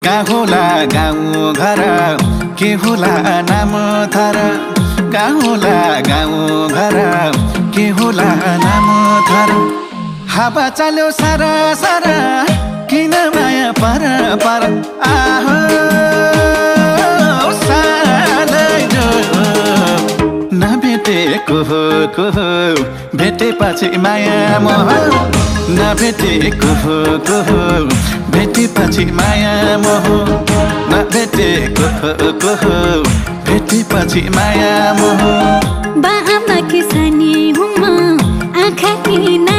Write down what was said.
कहाँ होला गाउँ घर के होला नाम थर कहाँ होला गाउँ घर के होला नाम थर हावा चल्यो सारा सारा किन माया पर पर आहो सालैजो नभेटेको को भेटेपछि माया मोह नभेटेको को भेटेपछि माया मोह नभेटेको को भेटेपछि माया मोह बा आमा किसानी हुम आँखा किना